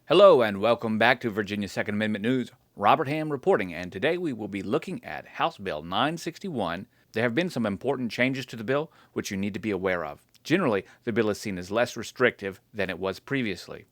Hello and welcome back to Virginia Second Amendment News. Robert Ham reporting, and today we will be looking at House Bill 961. There have been some important changes to the bill which you need to be aware of. Generally, the bill is seen as less restrictive than it was previously.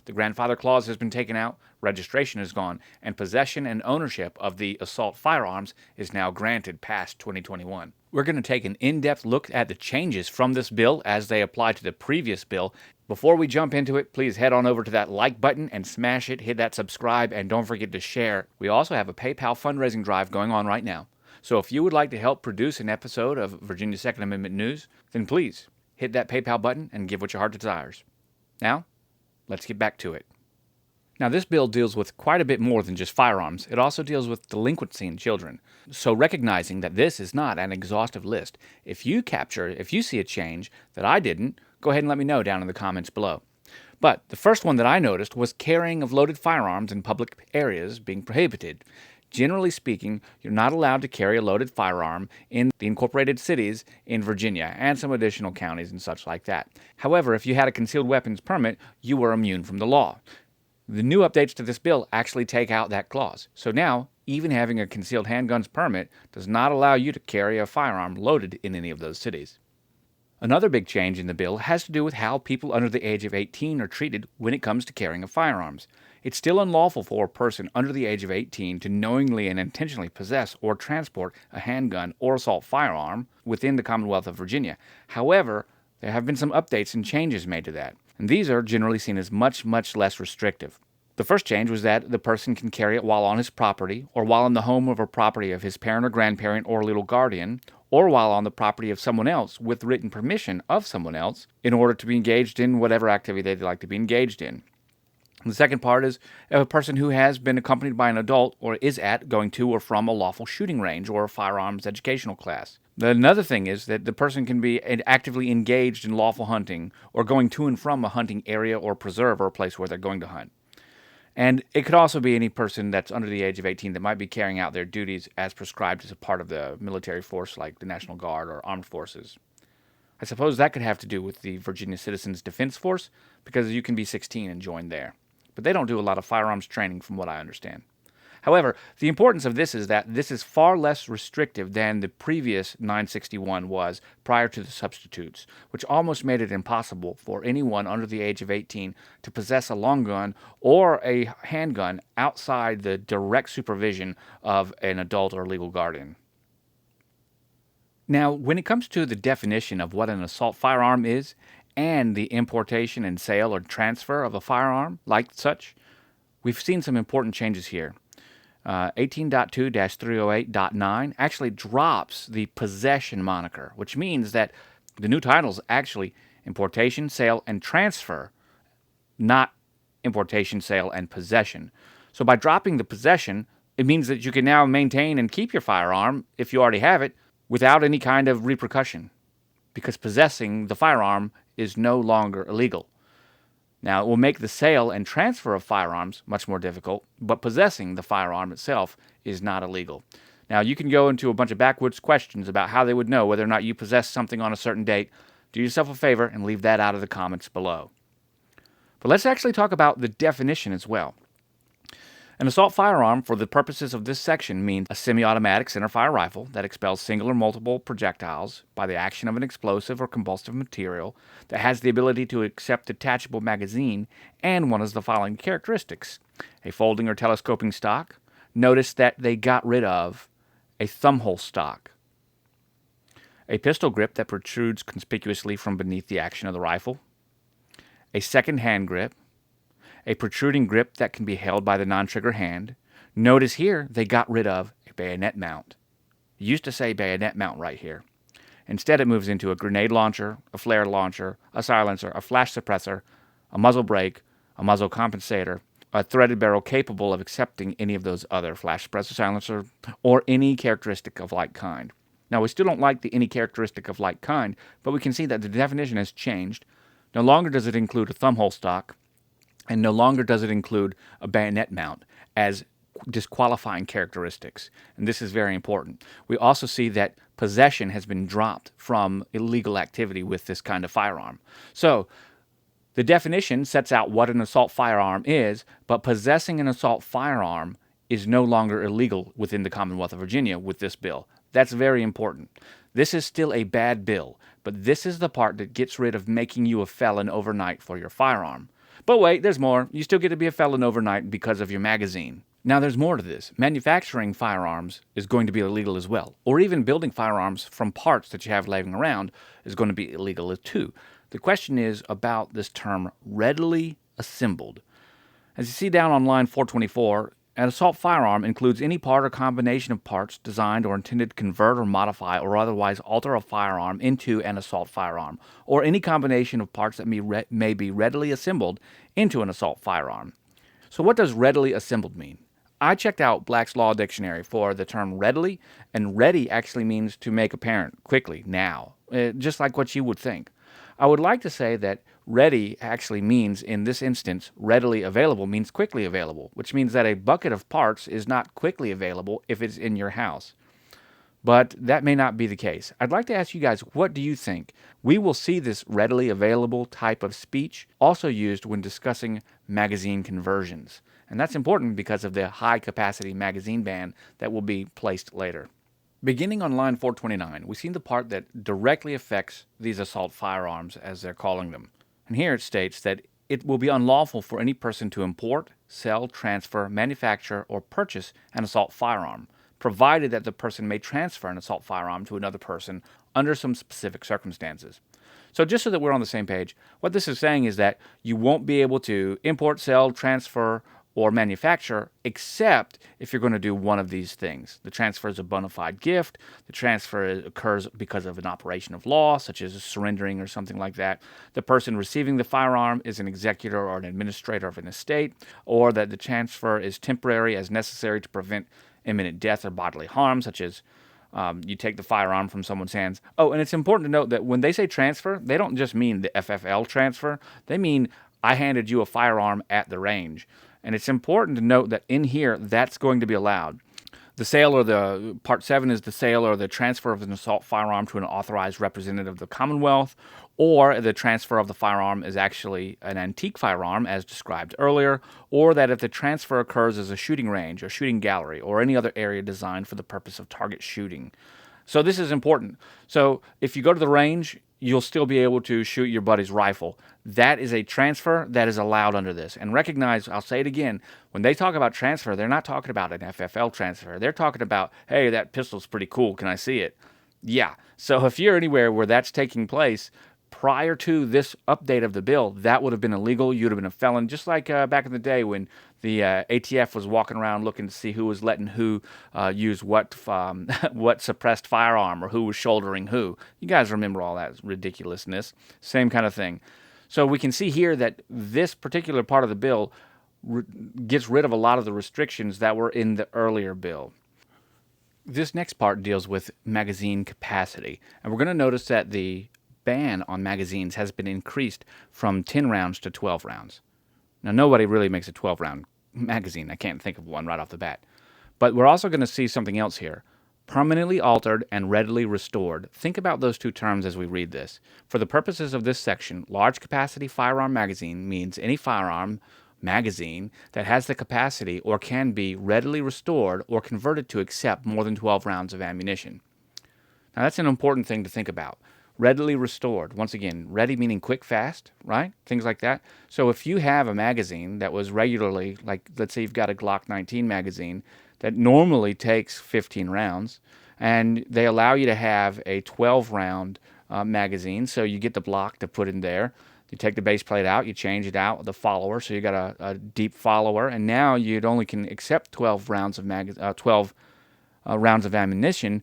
The grandfather clause has been taken out, registration is gone, and possession and ownership of the assault firearms is now granted past 2021. We're going to take an in-depth look at the changes from this bill as they apply to the previous bill. Before we jump into it, please head on over to that like button and smash it, hit that subscribe, and don't forget to share. We also have a PayPal fundraising drive going on right now. So if you would like to help produce an episode of Virginia Second Amendment News, then please hit that PayPal button and give what your heart desires. Now, let's get back to it. Now, this bill deals with quite a bit more than just firearms. It also deals with delinquency in children. So recognizing that this is not an exhaustive list, if you see a change that I didn't, go ahead and let me know down in the comments below. But the first one that I noticed was carrying of loaded firearms in public areas being prohibited. Generally speaking, you're not allowed to carry a loaded firearm in the incorporated cities in Virginia and some additional counties and such like that. However, if you had a concealed weapons permit, you were immune from the law. The new updates to this bill actually take out that clause. So now, even having a concealed handguns permit does not allow you to carry a firearm loaded in any of those cities. Another big change in the bill has to do with how people under the age of 18 are treated when it comes to carrying of firearms. It's still unlawful for a person under the age of 18 to knowingly and intentionally possess or transport a handgun or assault firearm within the Commonwealth of Virginia. However, there have been some updates and changes made to that, and these are generally seen as much less restrictive. The first change was that the person can carry it while on his property, or while in the home or property of his parent or grandparent or legal guardian, or while on the property of someone else with written permission of someone else in order to be engaged in whatever activity they'd like to be engaged in. The second part is a person who has been accompanied by an adult or is going to or from a lawful shooting range or a firearms educational class. Another thing is that the person can be actively engaged in lawful hunting or going to and from a hunting area or preserve or a place where they're going to hunt. And it could also be any person that's under the age of 18 that might be carrying out their duties as prescribed as a part of the military force like the National Guard or Armed Forces. I suppose that could have to do with the Virginia Citizens Defense Force because you can be 16 and join there. But they don't do a lot of firearms training from what I understand. However, the importance of this is that this is far less restrictive than the previous 961 was prior to the substitutes, which almost made it impossible for anyone under the age of 18 to possess a long gun or a handgun outside the direct supervision of an adult or legal guardian. Now, when it comes to the definition of what an assault firearm is, and the importation and sale or transfer of a firearm like such, we've seen some important changes here. 18.2-308.9 actually drops the possession moniker, which means that the new title is actually importation, sale, and transfer, not importation, sale, and possession. So by dropping the possession, it means that you can now maintain and keep your firearm, if you already have it, without any kind of repercussion, because possessing the firearm is no longer illegal. Now, it will make the sale and transfer of firearms much more difficult, but possessing the firearm itself is not illegal. Now, you can go into a bunch of backwoods questions about how they would know whether or not you possess something on a certain date. Do yourself a favor and leave that out of the comments below. But let's actually talk about the definition as well. An assault firearm, for the purposes of this section, means a semi-automatic centerfire rifle that expels single or multiple projectiles by the action of an explosive or combustive material that has the ability to accept detachable magazine and one of the following characteristics: a folding or telescoping stock. Notice that they got rid of a thumbhole stock. A pistol grip that protrudes conspicuously from beneath the action of the rifle. A second hand grip. A protruding grip that can be held by the non-trigger hand. Notice here they got rid of a bayonet mount. It used to say bayonet mount right here. Instead it moves into a grenade launcher, a flare launcher, a silencer, a flash suppressor, a muzzle brake, a muzzle compensator, a threaded barrel capable of accepting any of those other flash suppressor, silencer, or any characteristic of like kind. Now we still don't like the any characteristic of like kind, but we can see that the definition has changed. No longer does it include a thumbhole stock, and no longer does it include a bayonet mount as disqualifying characteristics. And this is very important. We also see that possession has been dropped from illegal activity with this kind of firearm. So The definition sets out what an assault firearm is, but possessing an assault firearm is no longer illegal within the Commonwealth of Virginia with this bill. That's very important. This is still a bad bill, but this is the part that gets rid of making you a felon overnight for your firearm. But wait, there's more. You still get to be a felon overnight because of your magazine. Now there's more to this. Manufacturing firearms is going to be illegal as well, or even building firearms from parts that you have laying around is going to be illegal too. The question is about this term readily assembled. As you see down on line 424, an assault firearm includes any part or combination of parts designed or intended to convert or modify or otherwise alter a firearm into an assault firearm, or any combination of parts that may be readily assembled into an assault firearm. So what does readily assembled mean? I checked out Black's Law Dictionary for the term readily, and ready actually means to make apparent, quickly, now, just like what you would think. I would like to say that ready actually means, in this instance, readily available means quickly available, which means that a bucket of parts is not quickly available if it's in your house. But that may not be the case. I'd like to ask you guys, what do you think? We will see this readily available type of speech also used when discussing magazine conversions. And that's important because of the high-capacity magazine ban that will be placed later. Beginning on line 429, we see the part that directly affects these assault firearms, as they're calling them. And here it states that it will be unlawful for any person to import, sell, transfer, manufacture, or purchase an assault firearm, provided that the person may transfer an assault firearm to another person under some specific circumstances. So just so that we're on the same page, what this is saying is that you won't be able to import, sell, transfer, or manufacture, except if you're going to do one of these things. The transfer is a bona fide gift. The transfer occurs because of an operation of law, such as surrendering or something like that. The person receiving the firearm is an executor or an administrator of an estate, or that the transfer is temporary as necessary to prevent imminent death or bodily harm, such as you take the firearm from someone's hands. Oh, and it's important to note that when they say transfer, they don't just mean the FFL transfer. They mean I handed you a firearm at the range. And it's important to note that in here, that's going to be allowed. The sale or the Part 7 is the sale or the transfer of an assault firearm to an authorized representative of the Commonwealth, or the transfer of the firearm is actually an antique firearm, as described earlier, or that if the transfer occurs as a shooting range or shooting gallery or any other area designed for the purpose of target shooting. So this is important. So if you go to the range, you'll still be able to shoot your buddy's rifle. That is a transfer that is allowed under this. And recognize, I'll say it again, when they talk about transfer, they're not talking about an FFL transfer. They're talking about, hey, that pistol's pretty cool. Can I see it? Yeah. So if you're anywhere where that's taking place, prior to this update of the bill, that would have been illegal. You'd have been a felon, just like back in the day when the ATF was walking around looking to see who was letting who use what what suppressed firearm or who was shouldering who. You guys remember all that ridiculousness. Same kind of thing. So we can see here that this particular part of the bill gets rid of a lot of the restrictions that were in the earlier bill. This next part deals with magazine capacity. And we're going to notice that the ban on magazines has been increased from 10 rounds to 12 rounds. Now, nobody really makes a 12-round magazine. I can't think of one right off the bat. But we're also going to see something else here. Permanently altered and readily restored. Think about those two terms as we read this. For the purposes of this section, large capacity firearm magazine means any firearm magazine that has the capacity or can be readily restored or converted to accept more than 12 rounds of ammunition. Now, that's an important thing to think about. Readily restored. Once again, ready meaning quick, fast, right? Things like that. So if you have a magazine that was regularly, like let's say you've got a Glock 19 magazine that normally takes 15 rounds, and they allow you to have a 12-round magazine, so you get the block to put in there. You take the base plate out, you change it out with the follower, so you got a deep follower, and now you only can accept 12 rounds of rounds of ammunition.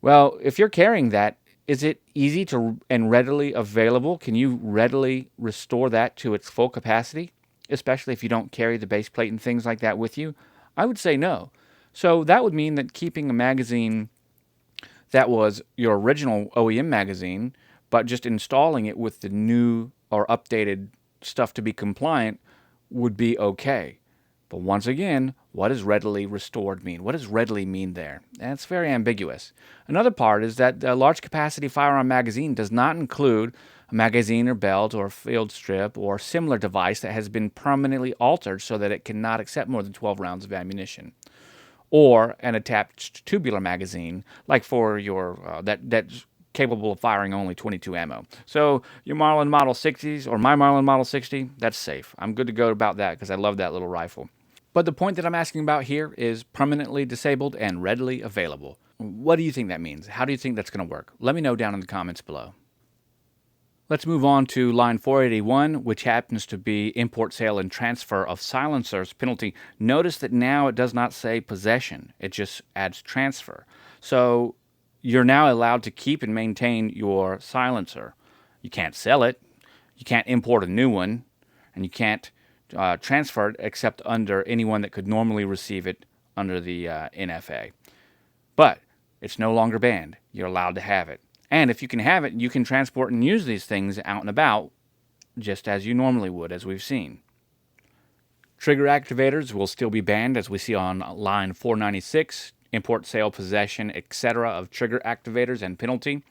Well, if you're carrying that, is it easy to and readily available? Can you readily restore that to its full capacity, especially if you don't carry the base plate and things like that with you? I would say no. So that would mean that keeping a magazine that was your original OEM magazine, but just installing it with the new or updated stuff to be compliant would be okay. But once again, what does readily restored mean? What does readily mean there? That's very ambiguous. Another part is that a large capacity firearm magazine does not include a magazine or belt or field strip or similar device that has been permanently altered so that it cannot accept more than 12 rounds of ammunition, or an attached tubular magazine, like for your that's capable of firing only 22 ammo. So your Marlin Model 60s or my Marlin Model 60, that's safe. I'm good to go about that because I love that little rifle. But the point that I'm asking about here is permanently disabled and readily available. What do you think that means? How do you think that's going to work? Let me know down in the comments below. Let's move on to line 481, which happens to be import, sale, and transfer of silencers penalty. Notice that now it does not say possession. It just adds transfer. So you're now allowed to keep and maintain your silencer. You can't sell it. You can't import a new one. And you can't transfer it except under anyone that could normally receive it under the NFA. But it's no longer banned. You're allowed to have it. And if you can have it, you can transport and use these things out and about just as you normally would, as we've seen. Trigger activators will still be banned, as we see on line 496, import, sale, possession, etc. of trigger activators and penalty.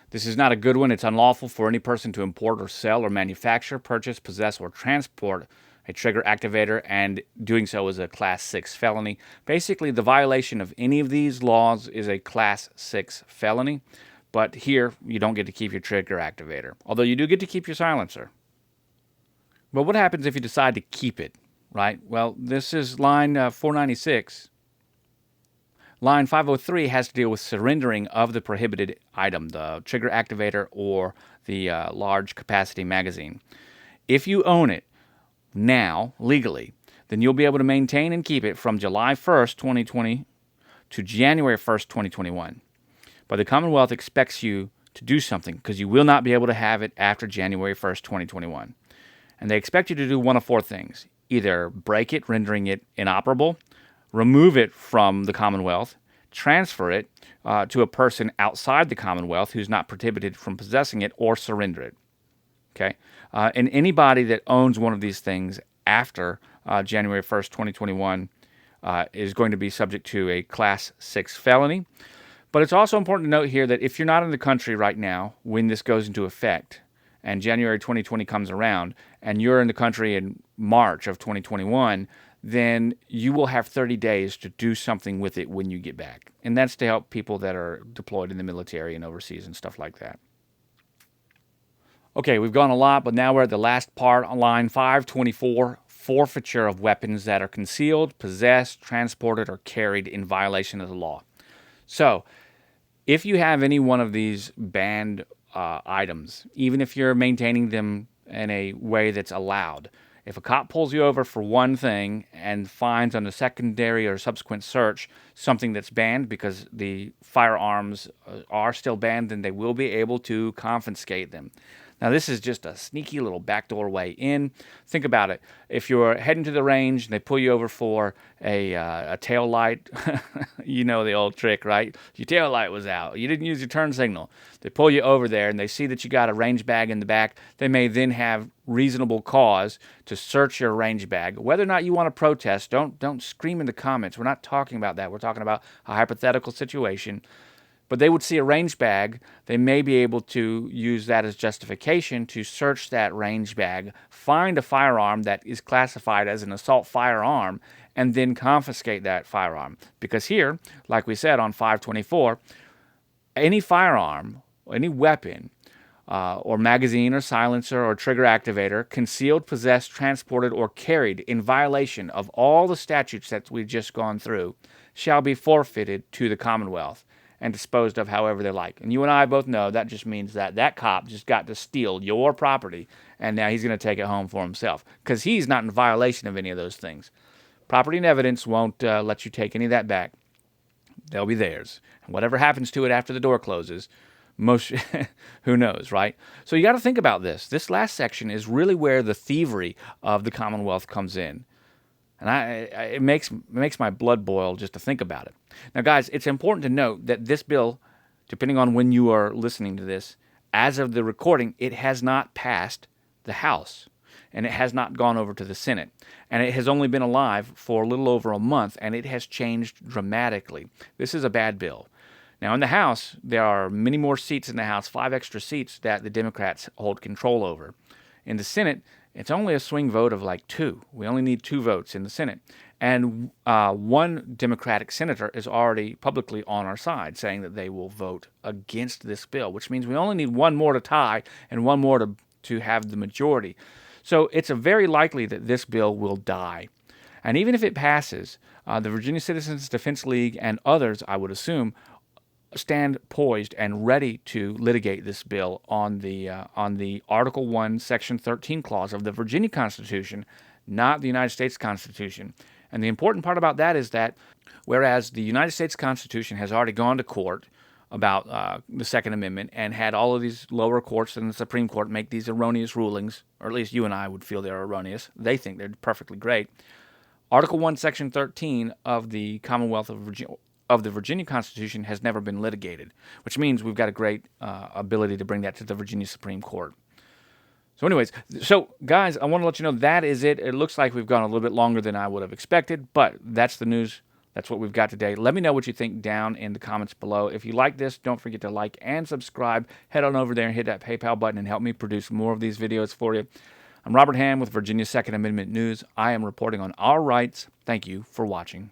This is not a good one. It's unlawful for any person to import or sell or manufacture, purchase, possess, or transport a trigger activator, and doing so is a Class 6 felony. Basically, the violation of any of these laws is a Class 6 felony. But here, you don't get to keep your trigger activator, although you do get to keep your silencer. But what happens if you decide to keep it, right? Well, this is line 496. Line 503 has to deal with surrendering of the prohibited item, the trigger activator or the large capacity magazine. If you own it now, legally, then you'll be able to maintain and keep it from July 1st, 2020 to January 1st, 2021. But the Commonwealth expects you to do something because you will not be able to have it after January 1st, 2021. And they expect you to do one of four things. Either break it, rendering it inoperable, remove it from the Commonwealth, transfer it to a person outside the Commonwealth who's not prohibited from possessing it, or surrender it. Okay? And anybody that owns one of these things after January 1st, 2021 is going to be subject to a Class 6 felony. But it's also important to note here that if you're not in the country right now when this goes into effect and January 2020 comes around and you're in the country in March of 2021, then you will have 30 days to do something with it when you get back. And that's to help people that are deployed in the military and overseas and stuff like that. Okay, we've gone a lot, but now we're at the last part on line 524, forfeiture of weapons that are concealed, possessed, transported, or carried in violation of the law. So, if you have any one of these banned items, even if you're maintaining them in a way that's allowed, if a cop pulls you over for one thing and finds on a secondary or subsequent search something that's banned because the firearms are still banned, then they will be able to confiscate them. Now, this is just a sneaky little backdoor way in. Think about it. If you're heading to the range and they pull you over for a tail light, you know the old trick, right? Your tail light was out. You didn't use your turn signal. They pull you over there and they see that you got a range bag in the back. They may then have reasonable cause to search your range bag. Whether or not you want to protest, don't scream in the comments. We're not talking about that. We're talking about a hypothetical situation. But they would see a range bag. They may be able to use that as justification to search that range bag, find a firearm that is classified as an assault firearm, and then confiscate that firearm. Because here, like we said on 524, any firearm, any weapon, or magazine or silencer or trigger activator, concealed, possessed, transported, or carried in violation of all the statutes that we've just gone through, shall be forfeited to the Commonwealth and disposed of however they like. And you and I both know that just means that that cop just got to steal your property, and now he's going to take it home for himself because he's not in violation of any of those things. Property and evidence won't let you take any of that back. They'll be theirs. And whatever happens to it after the door closes, who knows, right? So you got to think about this. This last section is really where the thievery of the Commonwealth comes in. And it makes my blood boil just to think about it. Now, guys, it's important to note that this bill, depending on when you are listening to this, as of the recording, it has not passed the House, and it has not gone over to the Senate. And it has only been alive for a little over a month, and it has changed dramatically. This is a bad bill. Now, in the House, there are many more seats in the House, 5 extra seats that the Democrats hold control over. In the Senate, it's only a swing vote of like 2. We only need 2 votes in the Senate. And one Democratic senator is already publicly on our side, saying that they will vote against this bill, which means we only need 1 more to tie and 1 more to have the majority. So it's very likely that this bill will die. And even if it passes, the Virginia Citizens Defense League and others, I would assume, stand poised and ready to litigate this bill on the Article 1, Section 13 clause of the Virginia Constitution, not the United States Constitution. And the important part about that is that whereas the United States Constitution has already gone to court about the Second Amendment and had all of these lower courts and the Supreme Court make these erroneous rulings, or at least you and I would feel they're erroneous. They think they're perfectly great. Article 1, Section 13 of the Commonwealth of Virginia, of the Virginia Constitution, has never been litigated, which means we've got a great ability to bring that to the Virginia Supreme Court. So anyways, guys, I want to let you know that is it. It looks like we've gone a little bit longer than I would have expected, but that's the news. That's what we've got today. Let me know what you think down in the comments below. If you like this, don't forget to like and subscribe. Head on over there and hit that PayPal button and help me produce more of these videos for you. I'm Robert Ham with Virginia Second Amendment News. I am reporting on our rights. Thank you for watching.